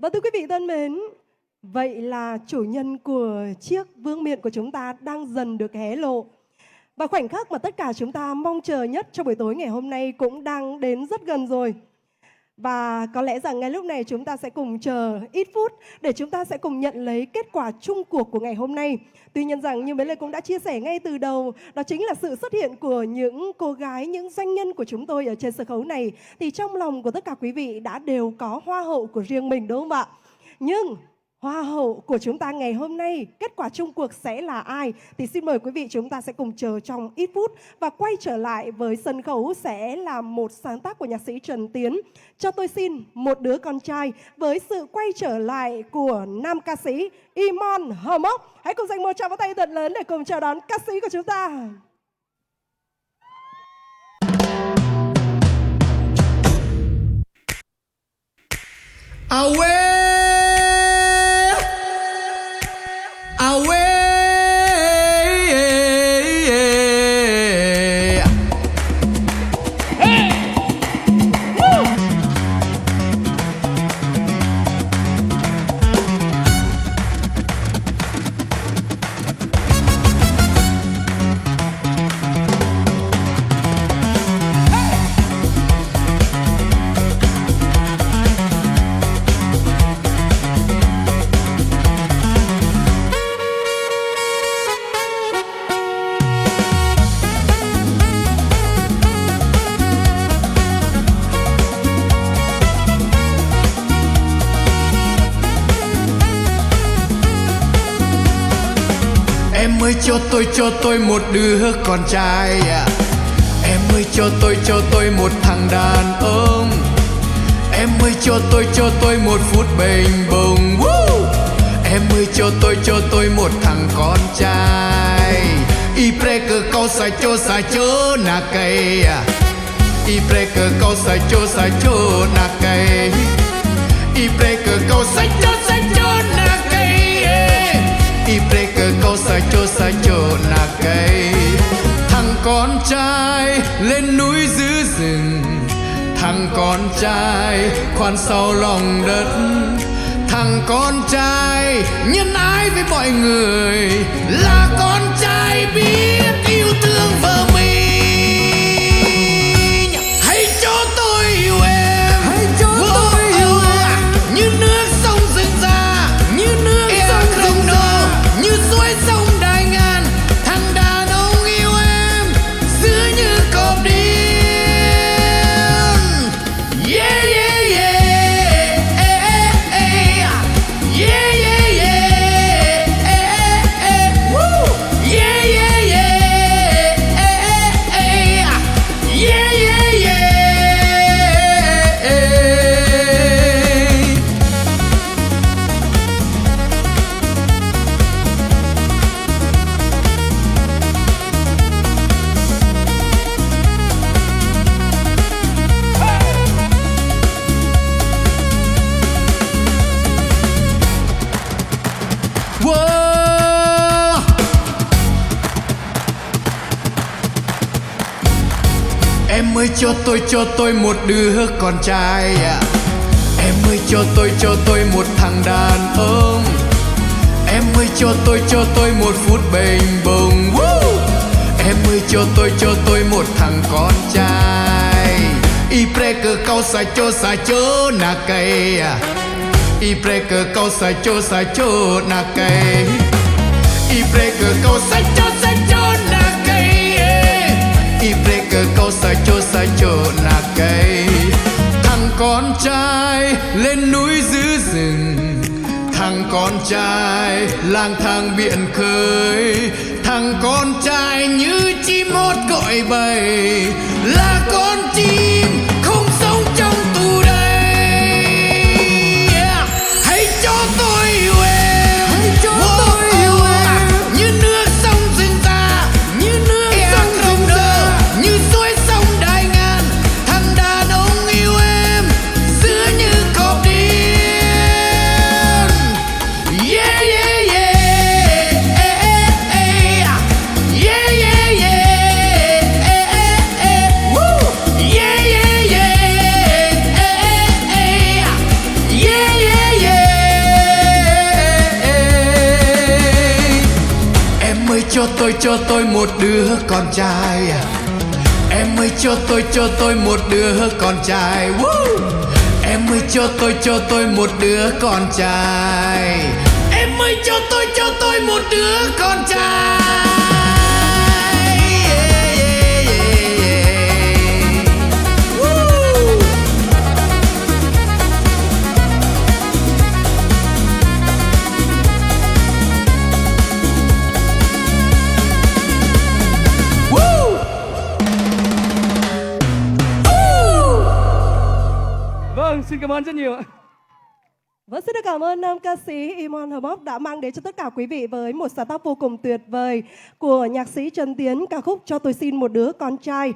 Và thưa quý vị thân mến, vậy là chủ nhân của chiếc vương miện của chúng ta đang dần được hé lộ. Và khoảnh khắc mà tất cả chúng ta mong chờ nhất trong buổi tối ngày hôm nay cũng đang đến rất gần rồi. Và có lẽ rằng ngay lúc này chúng ta sẽ cùng chờ ít phút để chúng ta sẽ cùng nhận lấy kết quả chung cuộc của ngày hôm nay. Tuy nhiên rằng như Bé Lê cũng đã chia sẻ ngay từ đầu, đó chính là sự xuất hiện của những cô gái, những doanh nhân của chúng tôi ở trên sân khấu này. Thì trong lòng của tất cả quý vị đã đều có hoa hậu của riêng mình đúng không ạ? Nhưng hoa hậu của chúng ta ngày hôm nay, kết quả chung cuộc sẽ là ai? Thì xin mời quý vị chúng ta sẽ cùng chờ trong ít phút. Và quay trở lại với sân khấu sẽ là một sáng tác của nhạc sĩ Trần Tiến, Cho tôi xin một đứa con trai, với sự quay trở lại của nam ca sĩ Imon Hờ-mốc. Hãy cùng dành một tràng pháo tay thật lớn để cùng chào đón ca sĩ của chúng ta. Em ơi cho tôi một đứa con trai à. Em ơi cho tôi một thằng đàn ông. Em ơi cho tôi một phút bềnh bồng. Em ơi cho tôi một thằng con trai. Y preke kau sacho na cây à. Y preke kau sacho na cây. Y preke kau sacho na cây. Y preke kau sacho na cây. Thằng con trai lên núi giữ rừng. Thằng con trai khoan sau lòng đất. Thằng con trai nhân ái với mọi người. Là con trai biết yêu thương vợ mình. Hãy cho tôi yêu em. Hãy cho tôi yêu em. Như nước sông rừng già. Như nước sông rừng già. Như suối sông Đại Ngàn. Thằng đàn ông yêu em xưa như cọp điên. Yeah yeah yeah. Yeah yeah yeah. Woo. Yeah yeah yeah. Yeah yeah yeah. Wow. Em ơi cho tôi một đứa con trai à. Em ơi cho tôi một thằng đàn ông. Em ơi cho tôi một phút bềnh bồng. Em ơi cho tôi một thằng con trai. Y preke kau sacho na cây à. Y preke kau sacho na cây. Y preke kau sacho na cây. Y preke kau sacho na cây. Thằng con trai lên núi giữ rừng. Thằng con trai lang thang biển khơi. Thằng con trai như chim hót gọi bầy. Là con chim không sống trong tù đầy. Hãy cho tôi yêu em. Hãy cho tôi yêu em. Như nước sông rừng già. Như nước sông rừng già. Như suối sông Đại Ngàn. Thằng đàn ông yêu em xưa như cọp điên. Yeah yeah yeah. Yeah yeah yeah. Woo. Yeah yeah cho tôi một đứa con trai. Em ơi cho tôi một đứa con trai. Woo! Em ơi cho tôi một đứa con trai. Em ơi cho tôi một đứa con trai. Yeah, yeah, yeah, yeah. Woo! Woo! Vâng, xin cảm ơn rất nhiều ạ. Vâng, xin được cảm ơn nam ca sĩ Imon Hờ Bóc đã mang đến cho tất cả quý vị với một sáng tác vô cùng tuyệt vời của nhạc sĩ Trần Tiến, ca khúc Cho tôi xin một đứa con trai.